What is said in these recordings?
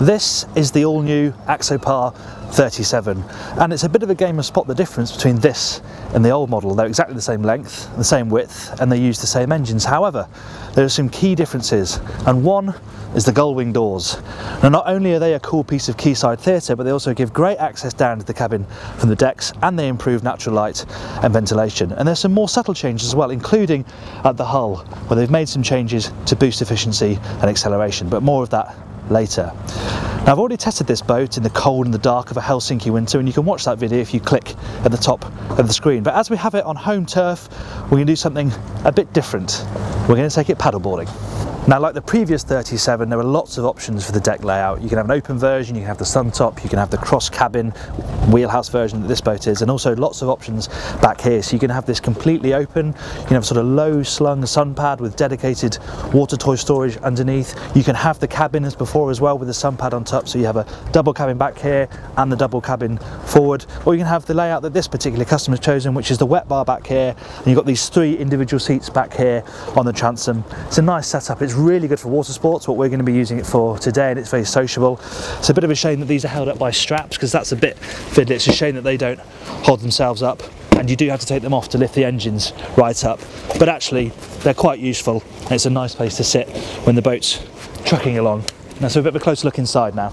This is the all-new Axopar 37, and it's a bit of a game of spot the difference between this and the old model. They're exactly the same length, the same width, and they use the same engines. However, there are some key differences, and one is the Gullwing Doors. Now, not only are they a cool piece of quayside theatre, but they also give great access down to the cabin from the decks, and they improve natural light and ventilation. And there's some more subtle changes as well, including at the hull, where they've made some changes to boost efficiency and acceleration, but more of that later. Now, I've already tested this boat in the cold and the dark of a Helsinki winter, and you can watch that video if you click at the top of the screen. But as we have it on home turf, we're going to do something a bit different. We're going to take it paddleboarding. Now, like the previous 37, there are lots of options for the deck layout. You can have an open version, you can have the sun top, you can have the cross cabin wheelhouse version that this boat is, and also lots of options back here. So you can have this completely open, you can have sort of low slung sun pad with dedicated water toy storage underneath. You can have the cabin as before as well with the sun pad on top, so you have a double cabin back here and the double cabin forward. Or you can have the layout that this particular customer has chosen, which is the wet bar back here, and you've got these 3 individual seats back here on the transom. It's a nice setup. It's really good for water sports, what we're going to be using it for today, and it's very sociable. It's a bit of a shame that these are held up by straps, because that's a bit fiddly. It's a shame that they don't hold themselves up, and you do have to take them off to lift the engines right up, but actually they're quite useful, and it's a nice place to sit when the boat's trucking along. Now, so a bit of a closer look inside now.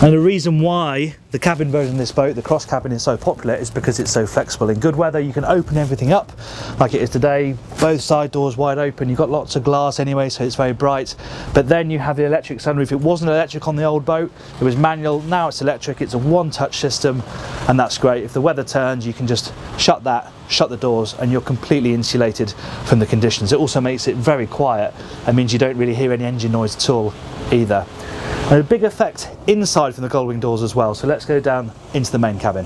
And the reason why the cabin version of this boat, the cross cabin, is so popular is because it's so flexible. In good weather, you can open everything up like it is today, both side doors wide open. You've got lots of glass anyway, so it's very bright. But then you have the electric sunroof. It wasn't electric on the old boat, it was manual. Now it's electric. It's a one-touch system, and that's great. If the weather turns, you can just shut the doors, and you're completely insulated from the conditions. It also makes it very quiet. It means you don't really hear any engine noise at all either. And a big effect inside from the Gullwing Doors as well. So let's go down into the main cabin,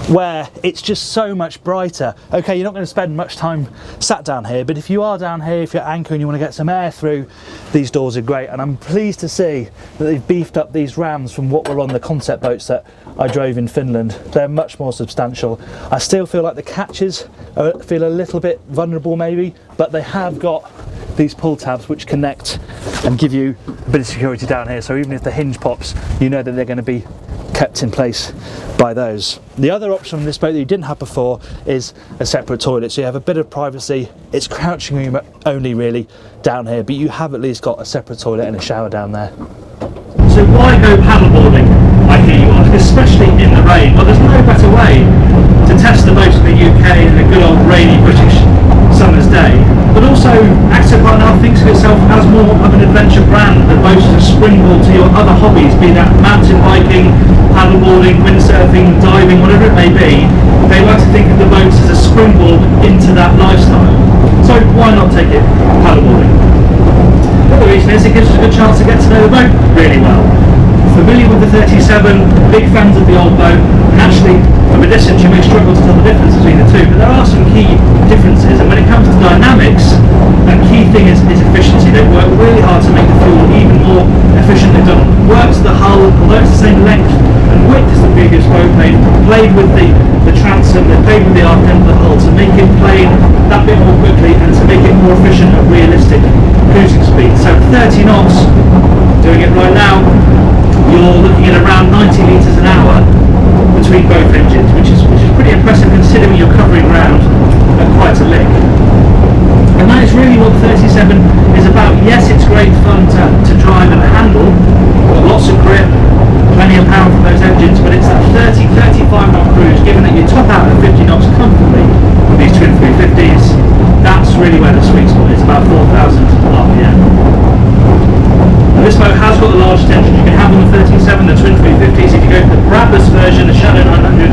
where it's just so much brighter. Okay, you're not going to spend much time sat down here, but if you are down here, if you're anchoring and you want to get some air through, these doors are great. And I'm pleased to see that they've beefed up these rams from what were on the concept boats that I drove in Finland. They're much more substantial. I still feel like the catches feel a little bit vulnerable maybe, but they have got these pull tabs which connect and give you a bit of security down here. So even if the hinge pops, you know that they're going to be kept in place by those. The other option on this boat that you didn't have before is a separate toilet, so you have a bit of privacy. It's crouching room only really down here, but you have at least got a separate toilet and a shower down there. So why go paddleboarding, I hear you ask, especially in the rain? Well, there's no better way to test the boats in the UK than a good old rainy British summer's day. But also, Axopar now thinks of itself as more of an adventure brand that boats as a springboard to your other hobbies, be that mountain biking, paddleboarding, windsurfing, diving, whatever it may be. They like to think of the boats as a springboard into that lifestyle. So why not take it paddleboarding? The other reason is it gives us a good chance to get to know the boat really well. Familiar with the 37, big fans of the old boat, and actually from a distance you may struggle to tell the difference between the two, but there are some key differences. And when it comes to dynamics, a key thing is efficiency. They work really hard to make the fuel even more efficiently done. Works the hull, although it's the same length and width as the previous boat, they've played with the transom, they've played with the arc end of the hull to make it plane that bit more quickly and to make it more efficient at realistic cruising speed. So 30 knots, doing it right now, you're looking at around 90 litres an hour between both engines, which is pretty impressive considering you're covering ground at quite a lick. And that is really what the 37 is about. Yes, it's great fun to drive and handle, got lots of grip, plenty of power from those engines, but it's that 30-35 knot cruise, given that you top out at 50 knots comfortably with these twin 350s, that's really where the sweet spot is, about 4,000 RPM. Now, this boat has got the largest engine you can have on the 37, the twin 350s. If you go for the Brabus version, the Shadow 900,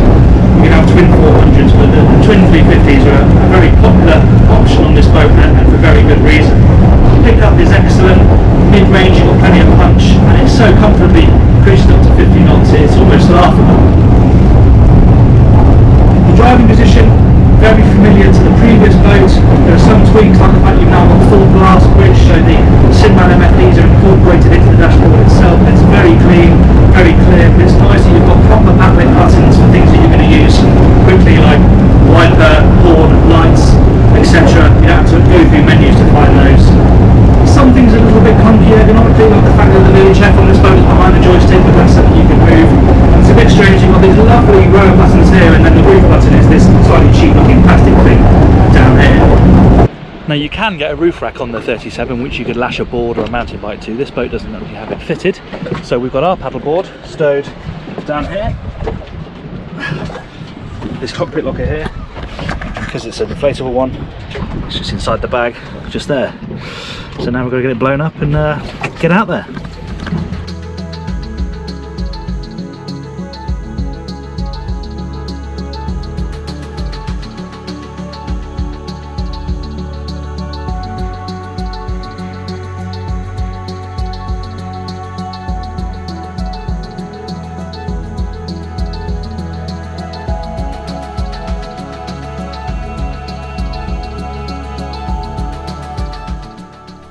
you can have twin 400s, but the twin 350s are a very popular option on this boat, and for very good reason. Pickup is excellent, mid-range you've got plenty of punch, and it's so comfortably cruising up to 50 knots, it's almost laughable. The driving position, very familiar to the previous boat. There are some tweaks, like the fact you've now got full glass bridge, so the Sinman MFDs are incorporated into the dashboard itself. It's very clean, very clear, but it's nice that you've got proper backlit buttons for things that you're going to use quickly, like wiper, horn, lights, etc. You don't have to go through menus to find those. Some things are a little little bit clunky ergonomically, like the fact that the lean chef on this boat is behind the joystick, but that's something you can move. And it's a bit strange, you've got these lovely row buttons here, and then the roof button is this slightly cheap looking plastic thing down here. Now you can get a roof rack on the 37 which you could lash a board or a mountain bike to. This boat doesn't actually have it fitted, so we've got our paddleboard stowed down here. This cockpit locker here, because it's an inflatable one, it's just inside the bag, just there. So now we've got to get it blown up and get out there.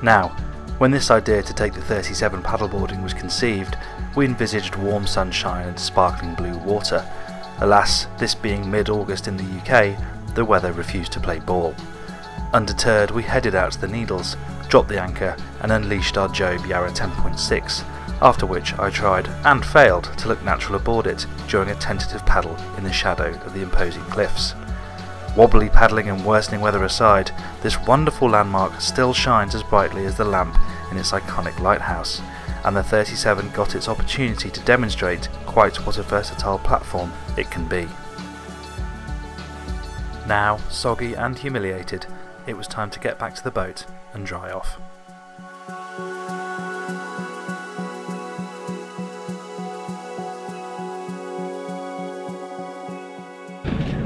Now, when this idea to take the 37 paddleboarding was conceived, we envisaged warm sunshine and sparkling blue water. Alas, this being mid-August in the UK, the weather refused to play ball. Undeterred, we headed out to the Needles, dropped the anchor and unleashed our Jobe Yarra 10.6, after which I tried, and failed, to look natural aboard it during a tentative paddle in the shadow of the imposing cliffs. Wobbly paddling and worsening weather aside, this wonderful landmark still shines as brightly as the lamp in its iconic lighthouse, and the 37 got its opportunity to demonstrate quite what a versatile platform it can be. Now, soggy and humiliated, it was time to get back to the boat and dry off.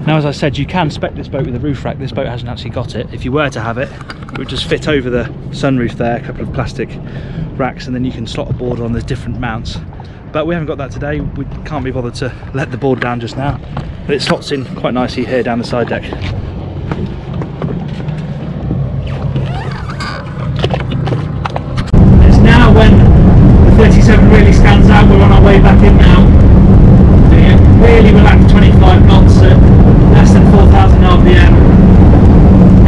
Now, as I said, you can spec this boat with a roof rack. This boat hasn't actually got it. If you were to have it, it would just fit over the sunroof there, a couple of plastic racks, and then you can slot a board on. There's different mounts. But we haven't got that today. We can't be bothered to let the board down just now. But it slots in quite nicely here down the side deck. It's now when the 37 really stands out. We're on our way back in now. Really relaxed 25 knots at less than 4,000 RPM,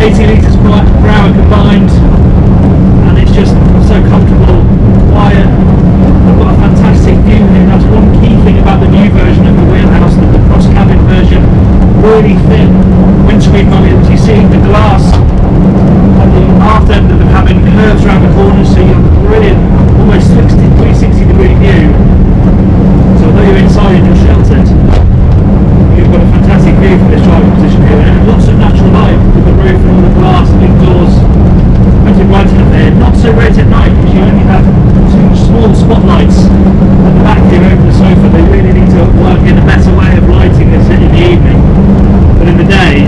80 litres per hour combined, and it's just so comfortable, quiet. I've got a fantastic view here. That's one key thing about the new version of the wheelhouse, the cross cabin version. Really thin windscreen mullions. You see the glass at the aft end of the cabin curves around the corners, so you have a brilliant, almost 360 degree view. So although you're inside, you're sheltered. You've got a fantastic view from this driving position here, and lots of natural light with the roof and all the glass, the big doors. Plenty of lighting up there. Not so great at night because you only have two small spotlights at the back here over the sofa. They really need to work in a better way of lighting this in the evening. But in the day,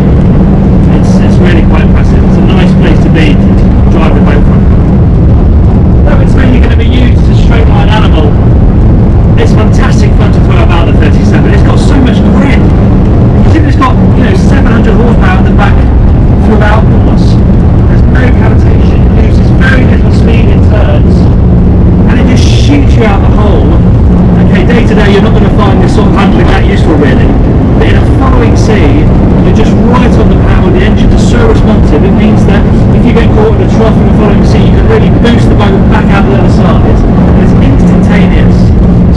it's really quite impressive. It's a nice place to be to drive the boat from. Though it's mainly going to be used as a straight line animal, it's fantastic fun to throw about the 37. It's got so much grip. You see it's got, 700 horsepower at the back through outboards. There's no cavitation. It uses very little speed in turns, and it just shoots you out the hole. Okay, day to day you're not going to find this sort of handling that useful really, but in a following sea, you're just right on the power. The engines are so responsive. It means that if you get caught in a trough in the following sea, you can really boost the boat back out the other side. And it's instantaneous.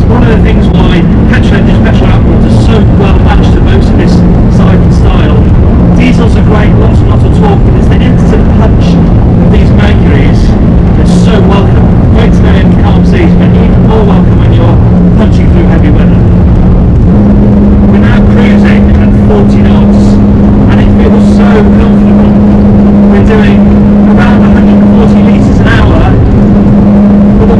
One of the things why petrol engines, petrol outboards are so well matched to most of this size and style. Diesels are great, lots and lots of torque, but it's the instant punch of these Mercuries that's so welcome. Great today in calm seas, but even more welcome when you're punching through heavy weather. We're now cruising at 40 knots, and it feels so comfortable. We're doing around 140 litres an hour, but the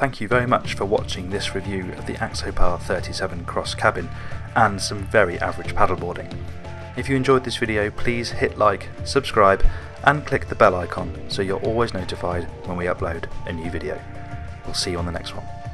thank you very much for watching this review of the Axopar 37 Cross Cabin and some very average paddleboarding. If you enjoyed this video, please hit like, subscribe and click the bell icon so you're always notified when we upload a new video. We'll see you on the next one.